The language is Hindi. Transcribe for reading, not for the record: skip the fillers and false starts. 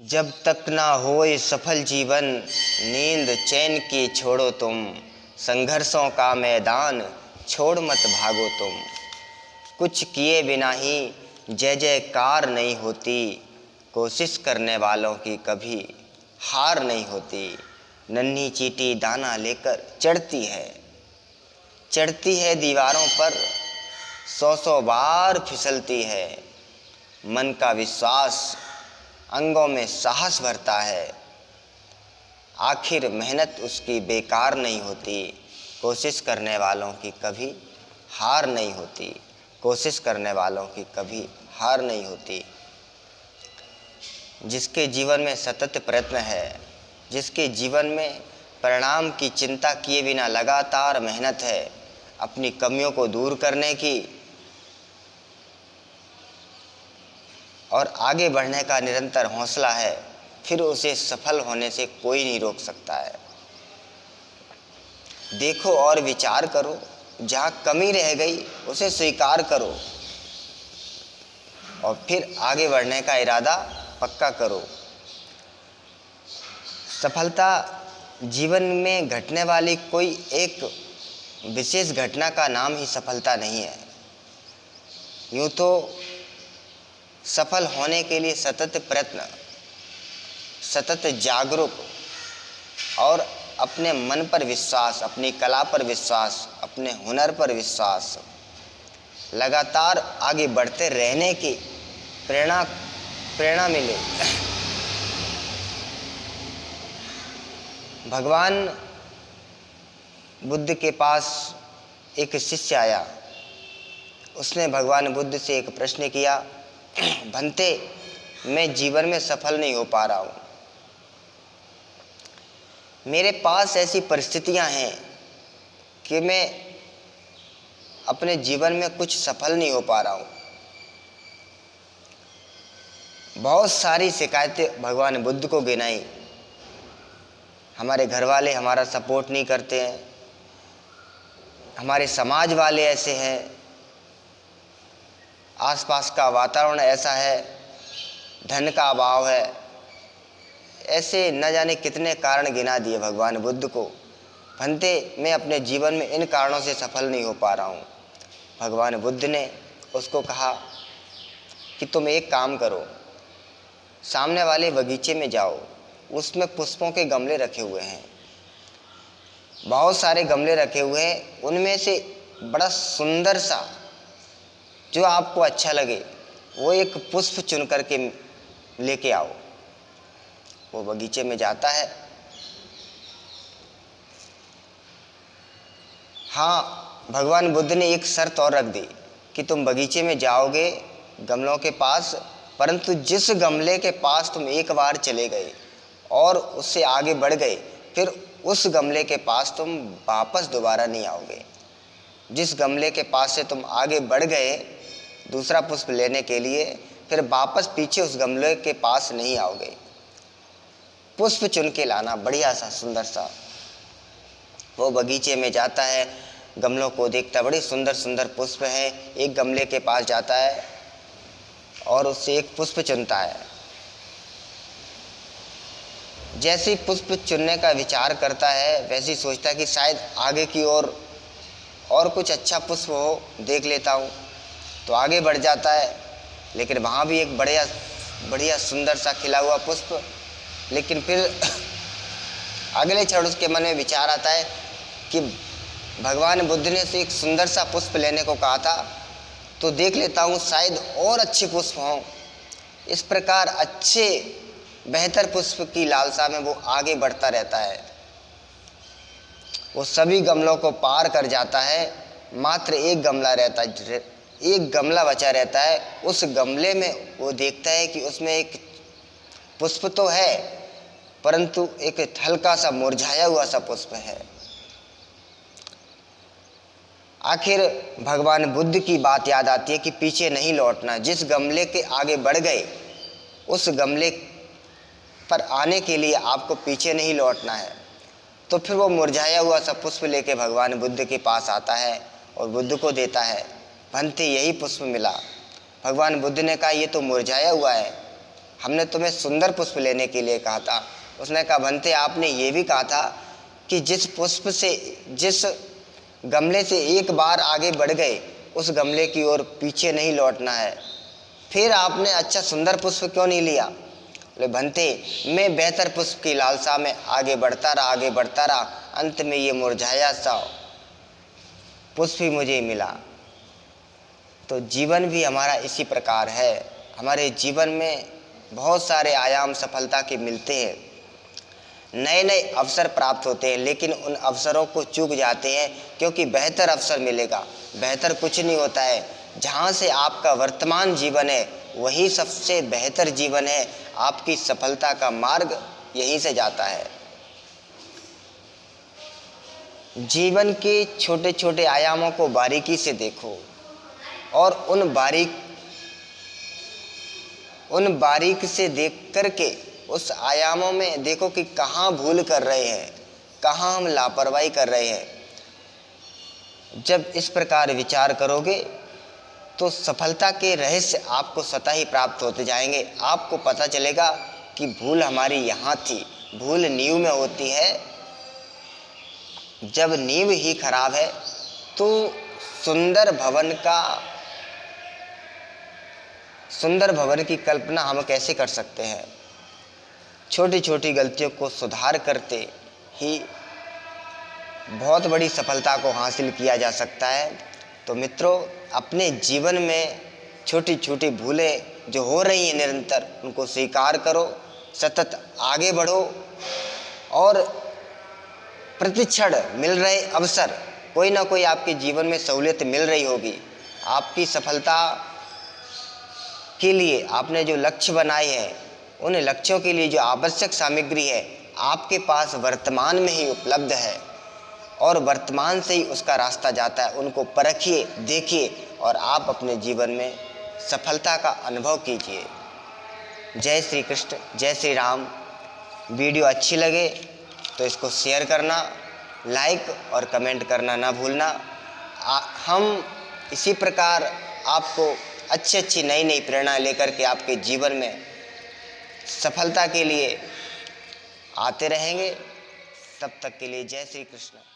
जब तक ना होए सफल जीवन, नींद चैन की छोड़ो तुम। संघर्षों का मैदान छोड़ मत भागो तुम। कुछ किए बिना ही जय जयकार नहीं होती। कोशिश करने वालों की कभी हार नहीं होती। नन्ही चींटी दाना लेकर चढ़ती है दीवारों पर, सौ बार फिसलती है। मन का विश्वास अंगों में साहस भरता है। आखिर मेहनत उसकी बेकार नहीं होती। कोशिश करने वालों की कभी हार नहीं होती। कोशिश करने वालों की कभी हार नहीं होती। जिसके जीवन में सतत प्रयत्न है, जिसके जीवन में परिणाम की चिंता किए बिना लगातार मेहनत है, अपनी कमियों को दूर करने की और आगे बढ़ने का निरंतर हौसला है, फिर उसे सफल होने से कोई नहीं रोक सकता है। देखो और विचार करो, जहाँ कमी रह गई उसे स्वीकार करो और फिर आगे बढ़ने का इरादा पक्का करो। सफलता जीवन में घटने वाली कोई एक विशेष घटना का नाम ही सफलता नहीं है। यूँ तो सफल होने के लिए सतत प्रयत्न, सतत जागरूक और अपने मन पर विश्वास, अपनी कला पर विश्वास, अपने हुनर पर विश्वास, लगातार आगे बढ़ते रहने की प्रेरणा मिले। भगवान बुद्ध के पास एक शिष्य आया। उसने भगवान बुद्ध से एक प्रश्न किया, भंते, मैं जीवन में सफल नहीं हो पा रहा हूँ। मेरे पास ऐसी परिस्थितियाँ हैं कि मैं अपने जीवन में कुछ सफल नहीं हो पा रहा हूँ। बहुत सारी शिकायतें भगवान बुद्ध को गिनाई। हमारे घर वाले हमारा सपोर्ट नहीं करते हैं, हमारे समाज वाले ऐसे हैं, आसपास का वातावरण ऐसा है, धन का अभाव है। ऐसे न जाने कितने कारण गिना दिए भगवान बुद्ध को। भंते, मैं अपने जीवन में इन कारणों से सफल नहीं हो पा रहा हूँ। भगवान बुद्ध ने उसको कहा कि तुम एक काम करो, सामने वाले बगीचे में जाओ, उसमें पुष्पों के गमले रखे हुए हैं, बहुत सारे गमले रखे हुए हैं, उनमें से बड़ा सुंदर सा जो आपको अच्छा लगे वो एक पुष्प चुन करके लेके आओ। वो बगीचे में जाता है। हाँ, भगवान बुद्ध ने एक शर्त और रख दी कि तुम बगीचे में जाओगे गमलों के पास, परंतु जिस गमले के पास तुम एक बार चले गए और उससे आगे बढ़ गए, फिर उस गमले के पास तुम वापस दोबारा नहीं आओगे। जिस गमले के पास से तुम आगे बढ़ गए दूसरा पुष्प लेने के लिए, फिर वापस पीछे उस गमले के पास नहीं आओगे। पुष्प चुन के लाना, बढ़िया सा सुंदर सा। वो बगीचे में जाता है, गमलों को देखता, बड़े सुंदर सुंदर पुष्प हैं। एक गमले के पास जाता है और उससे एक पुष्प चुनता है। जैसे ही पुष्प चुनने का विचार करता है, वैसे ही सोचता है कि शायद आगे की ओर और कुछ अच्छा पुष्प हो, देख लेता हूँ। तो आगे बढ़ जाता है, लेकिन वहाँ भी एक बढ़िया सुंदर सा खिला हुआ पुष्प। लेकिन फिर अगले क्षण उसके मन में विचार आता है कि भगवान बुद्ध ने से एक सुंदर सा पुष्प लेने को कहा था, तो देख लेता हूँ शायद और अच्छे पुष्प हों। इस प्रकार अच्छे बेहतर पुष्प की लालसा में वो आगे बढ़ता रहता है। वो सभी गमलों को पार कर जाता है, मात्र एक गमला बचा रहता है। उस गमले में वो देखता है कि उसमें एक पुष्प तो है, परंतु एक हल्का सा मुरझाया हुआ सा पुष्प है। आखिर भगवान बुद्ध की बात याद आती है कि पीछे नहीं लौटना। जिस गमले के आगे बढ़ गए उस गमले पर आने के लिए आपको पीछे नहीं लौटना है। तो फिर वो मुरझाया हुआ सा पुष्प लेके भगवान बुद्ध के पास आता है और बुद्ध को देता है। भंते, यही पुष्प मिला। भगवान बुद्ध ने कहा, ये तो मुरझाया हुआ है, हमने तुम्हें सुंदर पुष्प लेने के लिए कहा था। उसने कहा भंते, आपने ये भी कहा था कि जिस गमले से एक बार आगे बढ़ गए उस गमले की ओर पीछे नहीं लौटना है। फिर आपने अच्छा सुंदर पुष्प क्यों नहीं लिया? बोले भंते, मैं बेहतर पुष्प की लालसा में आगे बढ़ता रहा। अंत में ये मुरझाया सा पुष्प ही मुझे मिला। तो जीवन भी हमारा इसी प्रकार है। हमारे जीवन में बहुत सारे आयाम सफलता के मिलते हैं, नए नए अवसर प्राप्त होते हैं, लेकिन उन अवसरों को चूक जाते हैं क्योंकि बेहतर अवसर मिलेगा। बेहतर कुछ नहीं होता है, जहाँ से आपका वर्तमान जीवन है वही सबसे बेहतर जीवन है। आपकी सफलता का मार्ग यहीं से जाता है। जीवन के छोटे छोटे आयामों को बारीकी से देखो और उन बारीक से देख करके उस आयामों में देखो कि कहाँ भूल कर रहे हैं, कहाँ हम लापरवाही कर रहे हैं। जब इस प्रकार विचार करोगे तो सफलता के रहस्य आपको स्वतः ही प्राप्त होते जाएंगे। आपको पता चलेगा कि भूल हमारी यहाँ थी। भूल नींव में होती है। जब नींव ही खराब है तो सुंदर भवन की कल्पना हम कैसे कर सकते हैं? छोटी छोटी गलतियों को सुधार करते ही बहुत बड़ी सफलता को हासिल किया जा सकता है। तो मित्रों, अपने जीवन में छोटी छोटी भूलें जो हो रही हैं निरंतर, उनको स्वीकार करो, सतत आगे बढ़ो और प्रतिक्षण मिल रहे अवसर, कोई ना कोई आपके जीवन में सहूलियत मिल रही होगी। आपकी सफलता के लिए आपने जो लक्ष्य बनाए हैं, उन लक्ष्यों के लिए जो आवश्यक सामग्री है आपके पास वर्तमान में ही उपलब्ध है और वर्तमान से ही उसका रास्ता जाता है। उनको परखिए, देखिए और आप अपने जीवन में सफलता का अनुभव कीजिए। जय श्री कृष्ण, जय श्री राम। वीडियो अच्छी लगे तो इसको शेयर करना, लाइक और कमेंट करना ना भूलना। हम इसी प्रकार आपको अच्छी नई नई प्रेरणा लेकर के आपके जीवन में सफलता के लिए आते रहेंगे। तब तक के लिए जय श्री कृष्ण।